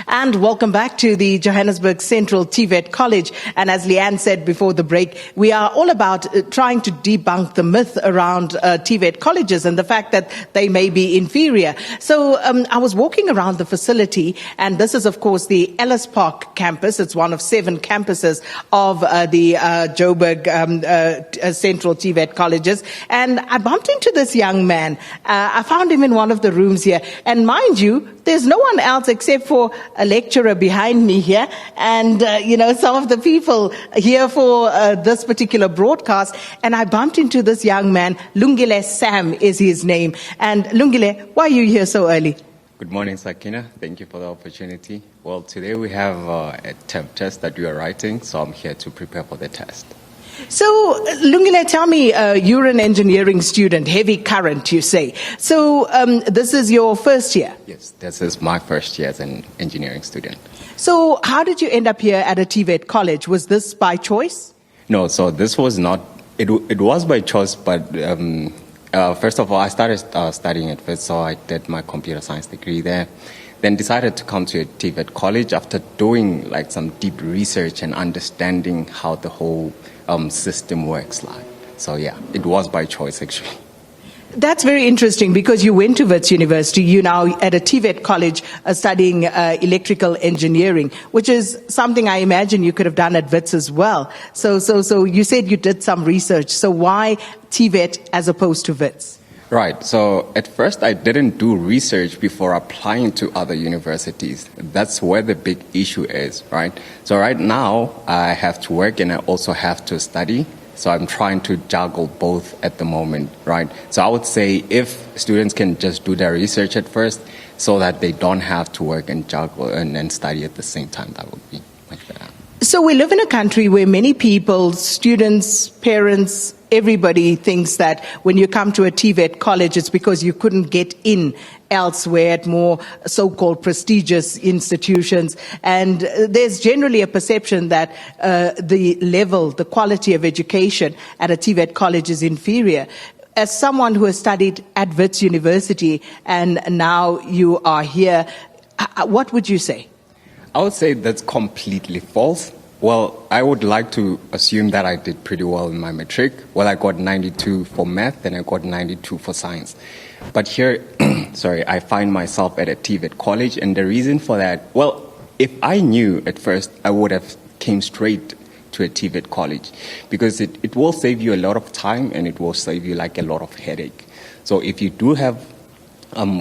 And welcome back to the Johannesburg Central TVET College. And as Leanne said before the break, we are all about trying to debunk the myth around TVET colleges and the fact that they may be inferior. So I was walking around the facility, and this is, of course, the Ellis Park campus. It's one of 7 campuses of the Joburg Central TVET colleges. And I bumped into this young man. I found him in one of the rooms here. And mind you, there's no one else except for a lecturer behind me here and, some of the people here for this particular broadcast. And I bumped into this young man. Lungile Sam is his name. And Lungile, why are you here so early? Good morning, Sakina. Thank you for the opportunity. Well, today we have a temp test that we are writing, so I'm here to prepare for the test. So, Lungile, tell me, you're an engineering student, heavy current, you say. So, this is your first year? Yes, this is my first year as an engineering student. So, how did you end up here at a TVET college? Was this by choice? No, so this was not, it was by choice, but first of all, I started studying at FIT, so I did my computer science degree there. Then decided to come to a TVET college after doing like some deep research and understanding how the whole system works like. So yeah, it was by choice actually. That's very interesting because you went to Wits University. You're now at a TVET college studying electrical engineering, which is something I imagine you could have done at Wits as well. So you said you did some research. So why TVET as opposed to Wits? Right. So at first I didn't do research before applying to other universities. That's where the big issue is, right? So right now I have to work and I also have to study. So I'm trying to juggle both at the moment, right? So I would say if students can just do their research at first so that they don't have to work and juggle and study at the same time, that would be much better. So we live in a country where many people, students, parents, everybody thinks that when you come to a TVET college, it's because you couldn't get in elsewhere at more so-called prestigious institutions. And there's generally a perception that the level, the quality of education at a TVET college is inferior. As someone who has studied at Wits University and now you are here, what would you say? I would say that's completely false. Well, I would like to assume that I did pretty well in my matric. Well, I got 92 for math and I got 92 for science. But here, I find myself at a TVET college, and the reason for that, well, if I knew at first, I would have came straight to a TVET college because it will save you a lot of time and it will save you like a lot of headache. So if you do have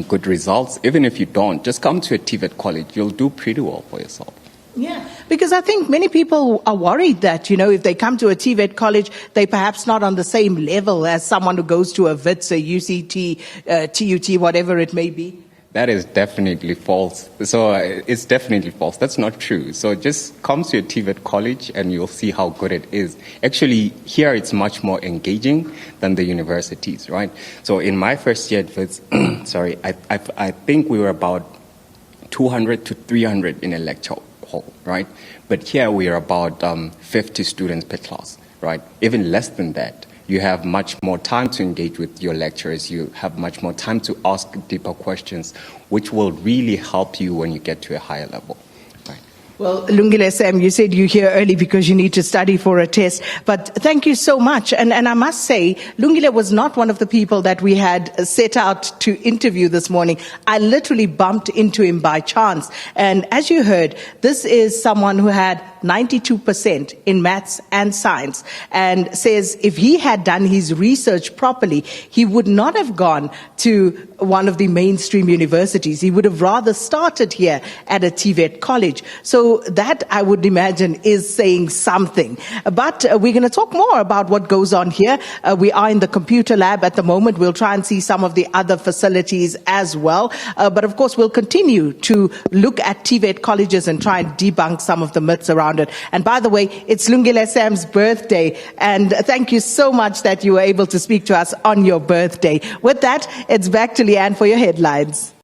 good results, even if you don't, just come to a TVET college. You'll do pretty well for yourself. Yeah, because I think many people are worried that, if they come to a TVET college, they perhaps not on the same level as someone who goes to a WITS, a UCT, TUT, whatever it may be. That is definitely false. So it's definitely false. That's not true. So just come to a TVET college and you'll see how good it is. Actually, here it's much more engaging than the universities, right? So in my first year at WITS, I think we were about 200 to 300 in a lecture hall, right? But here we are about 50 students per class, right? Even less than that. You have much more time to engage with your lecturers. You have much more time to ask deeper questions, which will really help you when you get to a higher level. Well, Lungile Sam, you said you're here early because you need to study for a test, but thank you so much. And I must say, Lungile was not one of the people that we had set out to interview this morning. I literally bumped into him by chance. And as you heard, this is someone who had 92% in maths and science, and says if he had done his research properly, he would not have gone to one of the mainstream universities. He would have rather started here at a TVET college. So that, I would imagine, is saying something. But we're going to talk more about what goes on here. We are in the computer lab at the moment. We'll try and see some of the other facilities as well. But of course, we'll continue to look at TVET colleges and try and debunk some of the myths around it. And by the way, it's Lungile Sam's birthday. And thank you so much that you were able to speak to us on your birthday. With that, it's back to Leanne for your headlines.